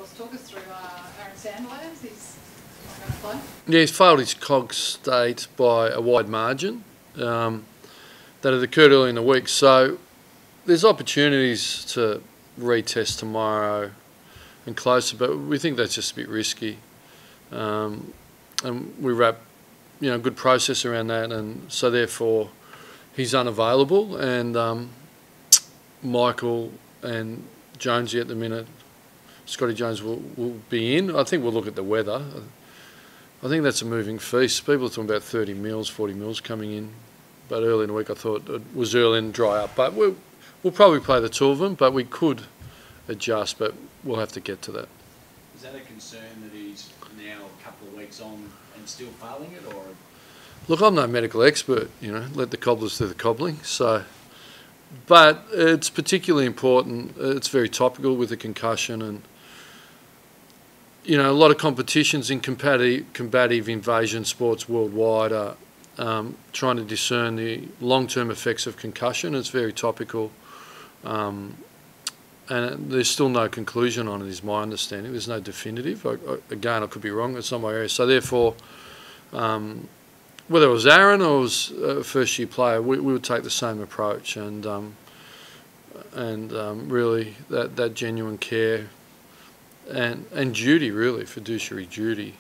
course, talk us through Aaron Sandlands. He's not going to play. Yeah, he's failed his COG state by a wide margin that had occurred early in the week. So there's opportunities to retest tomorrow and closer, but we think that's just a bit risky. And we wrap, good process around that, and so therefore he's unavailable. And Michael and Jonesy at the minute, Scotty Jones will be in. I think we'll look at the weather. I think that's a moving feast. People are talking about 30 mils, 40 mils coming in, but early in the week I thought it was early and dry up. But we'll probably play the two of them, but we could adjust, but we'll have to get to that. Is that a concern that he's now a couple of weeks on and still failing it, or? Look, I'm no medical expert, let the cobblers do the cobbling. So, but it's particularly important. It's very topical with the concussion, and a lot of competitions in combative invasion sports worldwide are trying to discern the long-term effects of concussion. It's very topical, and there's still no conclusion on it, is my understanding. There's no definitive. Again, I could be wrong. It's not my area. So therefore, whether it was Aaron or it was a first-year player, we would take the same approach, and really that genuine care and duty, really, fiduciary duty,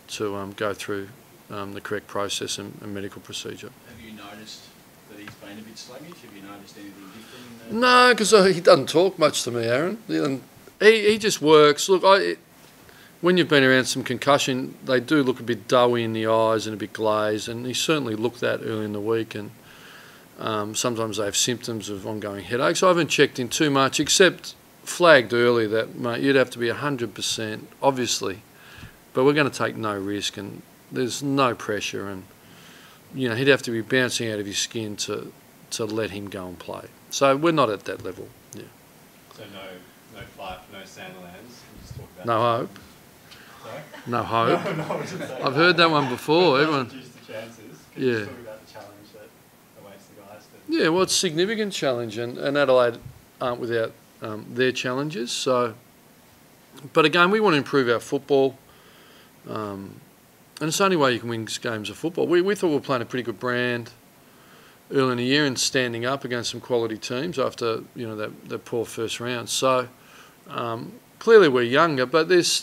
to go through the correct process and medical procedure. Have you noticed that he's been a bit sluggish? Have you noticed anything different in that? No, because he doesn't talk much to me, Aaron. He just works. Look, when you've been around some concussion, they do look a bit doughy in the eyes and a bit glazed, and he certainly looked that early in the week, and sometimes they have symptoms of ongoing headaches. I haven't checked in too much, except flagged early that, mate, you'd have to be 100%, obviously, but we're going to take no risk, and there's no pressure, and he'd have to be bouncing out of his skin to let him go and play. So we're not at that level. Yeah. So no flight, no Sandlands. Just talk about no hope. Sorry? No hope. No, I've heard that one before. Everyone. Reduce the chances. Yeah. You just talk about the challenge that awaits the guys. Yeah, well, it's a significant challenge, and Adelaide aren't without their challenges. So, but again, we want to improve our football, and it's the only way you can win games of football. We thought we were playing a pretty good brand early in the year and standing up against some quality teams after that poor first round. So clearly we're younger, but there's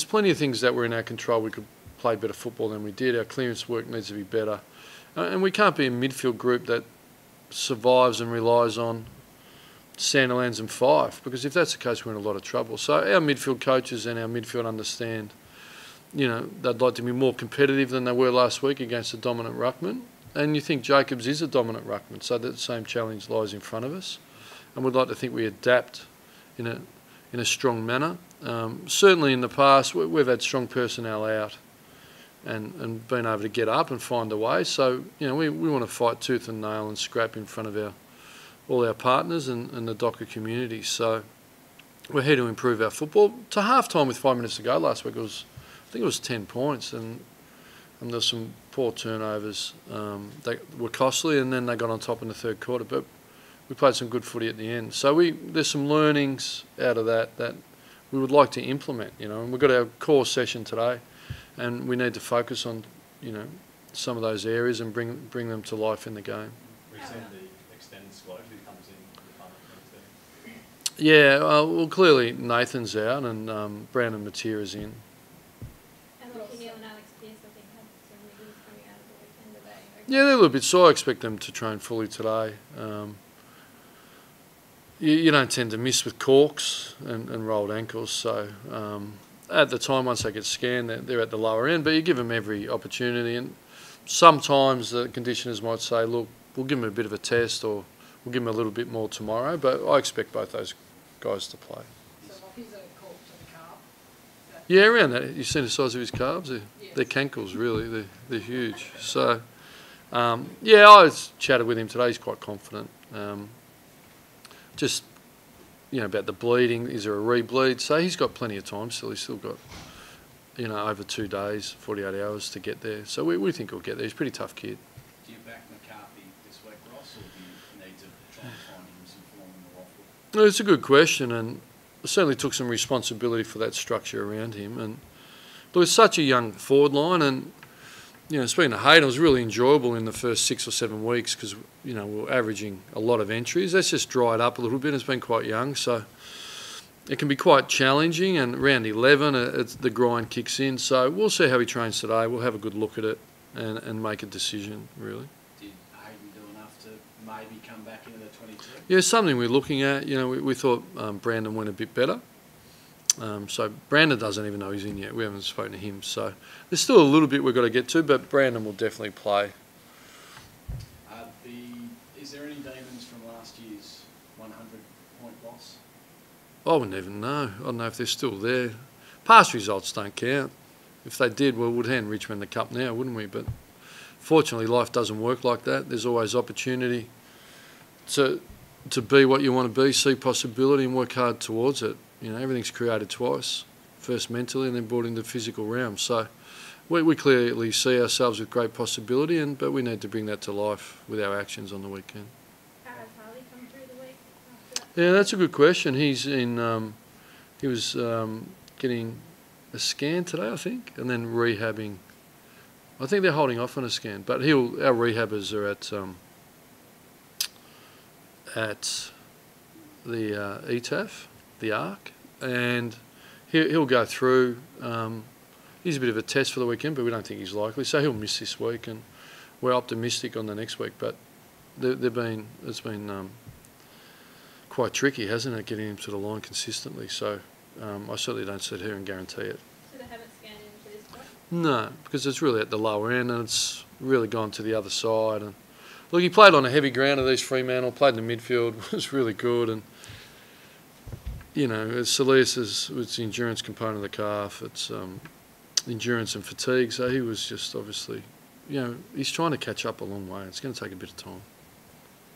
plenty of things that were in our control. We could play better football than we did. Our clearance work needs to be better, and we can't be a midfield group that survives and relies on Sandilands and Fife, because if that's the case, we're in a lot of trouble. So our midfield coaches and our midfield understand, they'd like to be more competitive than they were last week against a dominant ruckman. And you think Jacobs is a dominant ruckman, so that same challenge lies in front of us. And we'd like to think we adapt in a strong manner. Certainly in the past, we've had strong personnel out and been able to get up and find a way. So, we want to fight tooth and nail and scrap in front of all our partners and the Docker community. So we're here to improve our football. To half-time with 5 minutes to go last week, I think it was 10 points, and there were some poor turnovers that were costly, and then they got on top in the third quarter. But we played some good footy at the end. So there's some learnings out of that we would like to implement, and we've got our core session today, and we need to focus on, some of those areas and bring them to life in the game. We've seen the extended squad who comes in the final 22. Yeah, well, clearly Nathan's out, and Brandon Matera's in. Yeah, they're a little bit sore. I expect them to train fully today. You don't tend to miss with corks and rolled ankles, so at the time, once they get scanned, they're at the lower end, but you give them every opportunity, and sometimes the conditioners might say, look, we'll give them a bit of a test, or we'll give them a little bit more tomorrow, but I expect both those guys to play. So he's a cork to the calf? Yeah, around that. You've seen the size of his calves? They're cankles, really. They're huge. So, I chatted with him today. He's quite confident. Just, about the bleeding. Is there a re-bleed? So he's got plenty of time still. He's still got, over 2 days, 48 hours to get there. So we think he'll get there. He's a pretty tough kid. Do you back McCarthy this week, Ross, or do you need to try and find him some form in the waffle? Well, it's a good question, and certainly took some responsibility for that structure around him. And there was such a young forward line, and speaking of Hayden, it was really enjoyable in the first 6 or 7 weeks because we were averaging a lot of entries. That's just dried up a little bit. It's been quite young, so it can be quite challenging. And around 11, the grind kicks in. So we'll see how he trains today. We'll have a good look at it and make a decision, really. Did Hayden do enough to maybe come back into the 22? Yeah, something we're looking at. We thought Brandon went a bit better. So Brandon doesn't even know he's in yet. We haven't spoken to him. So there's still a little bit we've got to get to, but Brandon will definitely play. Is there any demons from last year's 100-point loss? I wouldn't even know. I don't know if they're still there. Past results don't count. If they did, well, we'd hand Richmond the cup now, wouldn't we? But fortunately, life doesn't work like that. There's always opportunity to be what you want to be, see possibility and work hard towards it. Everything's created twice, first mentally and then brought into the physical realm. So we clearly see ourselves with great possibility, but we need to bring that to life with our actions on the weekend. How has Harley come through the week after that? Yeah, that's a good question. He was getting a scan today, I think, and then rehabbing. I think they're holding off on a scan, but our rehabbers are at the ETAF, the ARC, and he'll go through. He's a bit of a test for the weekend, but we don't think he's likely, so he'll miss this week, and we're optimistic on the next week. But it's been quite tricky, hasn't it, getting him to the line consistently? So I certainly don't sit here and guarantee it. So they haven't scanned him to this point? No, because it's really at the lower end, and it's really gone to the other side. And look, he played on a heavy ground of East Fremantle, played in the midfield, was really good, and Solis it's the endurance component of the calf, it's endurance and fatigue, so he was just obviously, he's trying to catch up a long way. It's going to take a bit of time,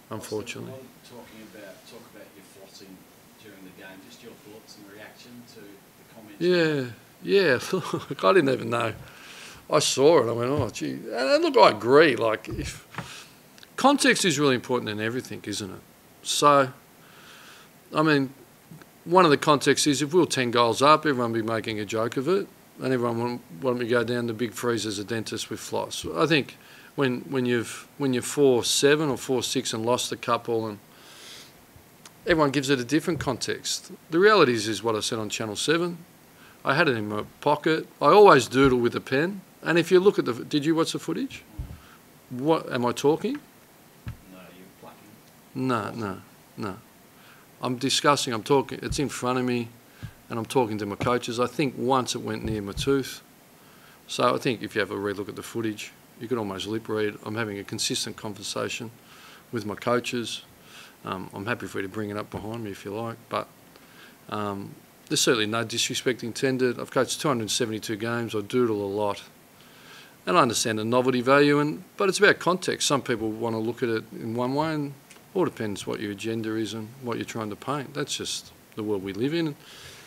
unfortunately. Talk about your flossing during the game, just your thoughts and reaction to the comments. Yeah, look, I didn't even know. I saw it, I went, oh, gee. And look, I agree, context is really important in everything, isn't it? So, one of the contexts is if we were 10 goals up, everyone would be making a joke of it, and everyone wanted me to go down to Big Freeze as a dentist with floss. I think when you're 4-7 or 4-6 and lost a couple, and everyone gives it a different context. The reality is what I said on Channel 7. I had it in my pocket. I always doodle with a pen. And if you look at did you watch the footage? What am I talking? No, you're plucking. No. I'm discussing, I'm talking, it's in front of me, and I'm talking to my coaches. I think once it went near my tooth. So I think if you have a relook at the footage, you could almost lip read. I'm having a consistent conversation with my coaches. I'm happy for you to bring it up behind me if you like, but there's certainly no disrespect intended. I've coached 272 games, I doodle a lot. And I understand the novelty value, but it's about context. Some people want to look at it in one way, and it all depends what your agenda is and what you're trying to paint. That's just the world we live in.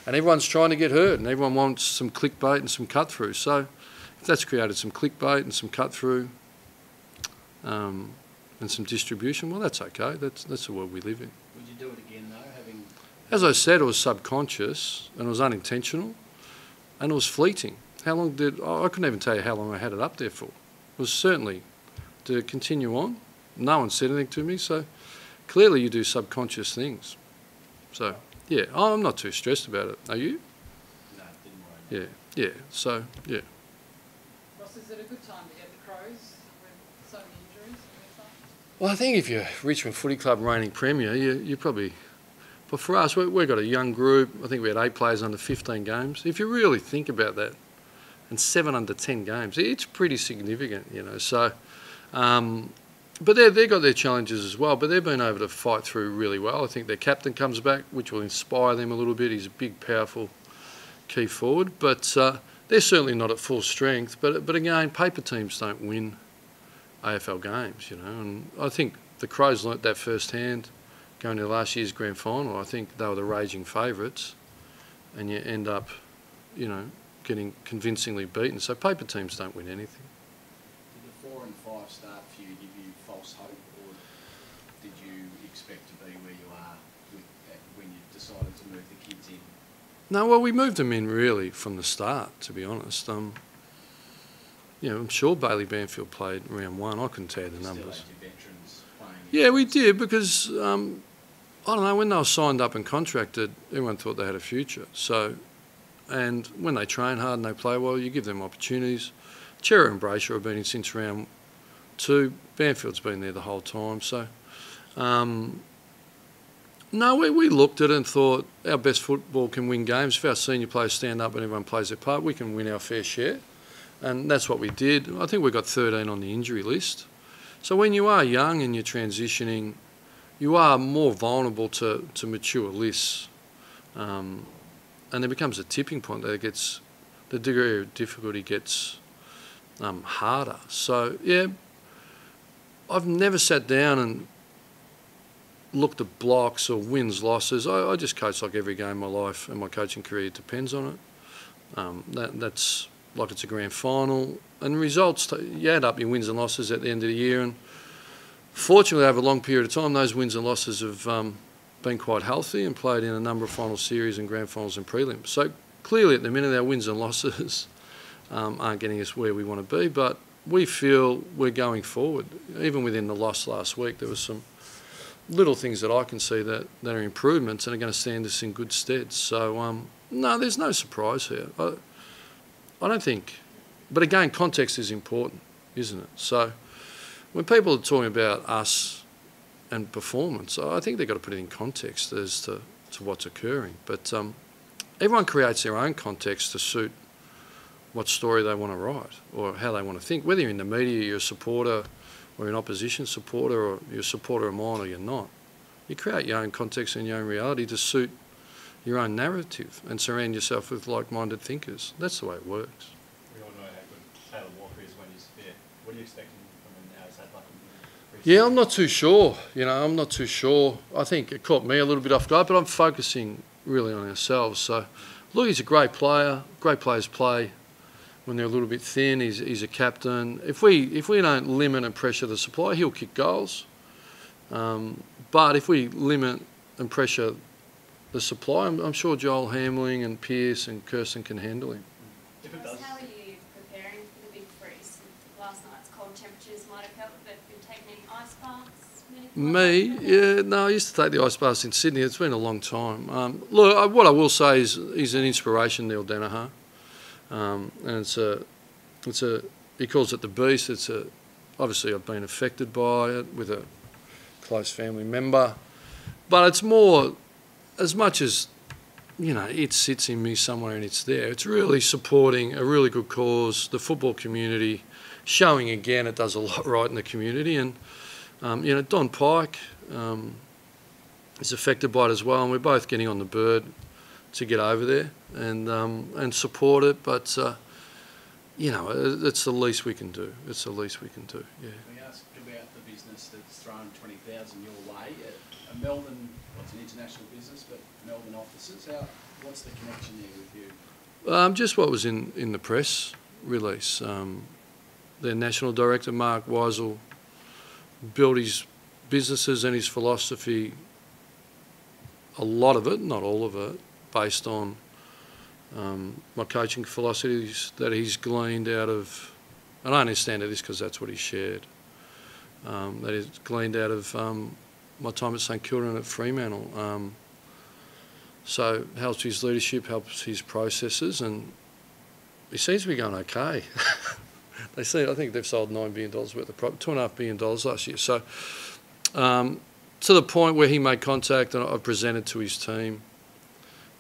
And everyone's trying to get heard, and everyone wants some clickbait and some cut-through. So if that's created some clickbait and some cut-through and some distribution, well, that's okay. That's the world we live in. Would you do it again, though, having... As I said, it was subconscious, and it was unintentional, and it was fleeting. I couldn't even tell you how long I had it up there for. It was certainly to continue on. No one said anything to me, so clearly you do subconscious things. So, yeah, I'm not too stressed about it. Are you? No, it didn't worry. Yeah, so, yeah. Ross, is it a good time to get the Crows with so many injuries and everything? Well, I think if you're Richmond Footy Club reigning premier, you probably... But for us, we've got a young group. I think we had 8 players under 15 games. If you really think about that, and 7 under 10 games, it's pretty significant, So, but they've got their challenges as well, but they've been able to fight through really well. I think their captain comes back, which will inspire them a little bit. He's a big, powerful key forward, but they're certainly not at full strength. But again, paper teams don't win AFL games, And I think the Crows learnt that firsthand going to last year's grand final. I think they were the raging favourites, and you end up, getting convincingly beaten. So paper teams don't win anything. Did the 4 and 5 start for you give you false hope, or did you expect to be where you are with when you decided to move the kids in? No, well, we moved them in really from the start, to be honest. I'm sure Bailey Banfield played round one. I couldn't tell you the Still numbers. had your veterans playing? Yeah, we did because, I don't know, when they were signed up and contracted, everyone thought they had a future. So, and when they train hard and they play well, you give them opportunities. Chera and Brayshaw have been in since round two. Banfield's been there the whole time. So, no, we looked at it and thought our best football can win games. If our senior players stand up and everyone plays their part, we can win our fair share. And that's what we did. I think we got 13 on the injury list. So when you are young and you're transitioning, you are more vulnerable to mature lists. And there becomes a tipping point that the degree of difficulty gets harder. So, yeah, I've never sat down and looked at blocks or wins, losses. I just coach like every game of my life, and my coaching career depends on it. That's like it's a grand final. And results, you add up your wins and losses at the end of the year. And fortunately, over a long period of time, those wins and losses have been quite healthy and played in a number of final series and grand finals and prelims. So clearly, at the minute, our wins and losses aren't getting us where we want to be, but we feel we're going forward. Even within the loss last week, there were some little things that I can see that are improvements and are going to stand us in good stead. So, no, there's no surprise here. I don't think. But again, context is important, isn't it? So when people are talking about us and performance, I think they've got to put it in context as to what's occurring. But everyone creates their own context to suit what story they want to write or how they want to think. Whether you're in the media, you're a supporter, or an opposition supporter, or you're a supporter of mine or you're not. You create your own context and your own reality to suit your own narrative and surround yourself with like-minded thinkers. That's the way it works. We all know how good Taylor Walker is when he's fit. What are you expecting from him now? Is that like Yeah, I'm not too sure. I'm not too sure. I think it caught me a little bit off guard, but I'm focusing really on ourselves. So, look, he's a great player. Great players play when they're a little bit thin. He's a captain. If we don't limit and pressure the supply, he'll kick goals. But if we limit and pressure the supply, I'm sure Joel Hamling and Pearce and Kirsten can handle him. If it does. How are you preparing for the big freeze? Last night's cold temperatures might have helped, but have you taken any ice baths? Me? Yeah, no, I used to take the ice baths in Sydney. It's been a long time. Look, what I will say is he's an inspiration, Neil Danaher. And he calls it the beast. Obviously I've been affected by it with a close family member, but it's more, as much as, it sits in me somewhere and it's there, it's really supporting a really good cause, the football community, showing again it does a lot right in the community. And, Don Pike is affected by it as well, and we're both getting on the bird to get over there and support it. But, it's the least we can do. It's the least we can do, yeah. We ask about the business that's thrown 20,000 your way. Melbourne, it's an international business, but Melbourne offices, what's the connection there with you? Just what was in the press release. Their national director, Mark Weisel, built his businesses and his philosophy, a lot of it, not all of it, based on my coaching philosophies that he's gleaned out of, and I understand this because that's what he shared, that he's gleaned out of my time at St Kilda and at Fremantle. So helps his leadership, helps his processes, and he seems to be going okay. I think they've sold $9 billion worth of property, $2.5 billion last year. So to the point where he made contact and I presented to his team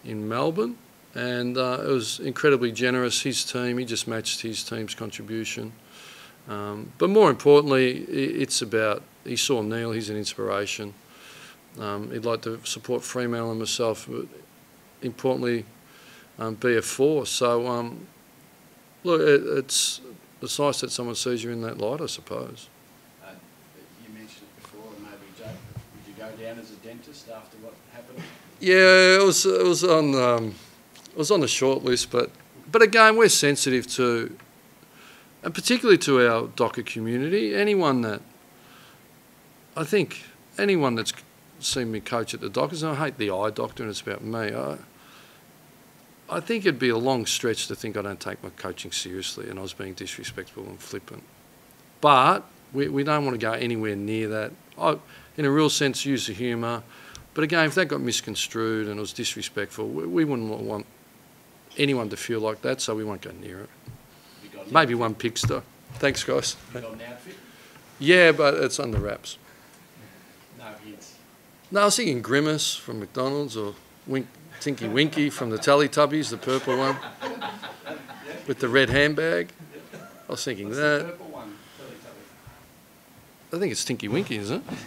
in Melbourne, and it was incredibly generous. His team, he just matched his team's contribution. But more importantly, it's about, he saw Neil, he's an inspiration. He'd like to support Fremantle and myself, but importantly, be a force. So, look, it's nice that someone sees you in that light, I suppose. You mentioned it before, and maybe Joe, would you go down as a dentist after what happened? Yeah, it was on the short list, but again, we're sensitive to, and particularly to our DOCA community, anyone that's seen me coach at the Dockers, and I hate the eye doctor and it's about me. I think it'd be a long stretch to think I don't take my coaching seriously and I was being disrespectful and flippant. But we don't want to go anywhere near that. In a real sense, use the humour. But again, if that got misconstrued and it was disrespectful, we wouldn't want anyone to feel like that, so we won't go near it. Maybe one pigster. Thanks, guys. You got an outfit? Yeah, but it's under wraps. No hints. No, I was thinking Grimace from McDonald's or Tinky Winky from the Teletubbies, the purple one, with the red handbag. I was thinking What's that. the purple one? Teletubby. I think it's Tinky Winky, isn't it?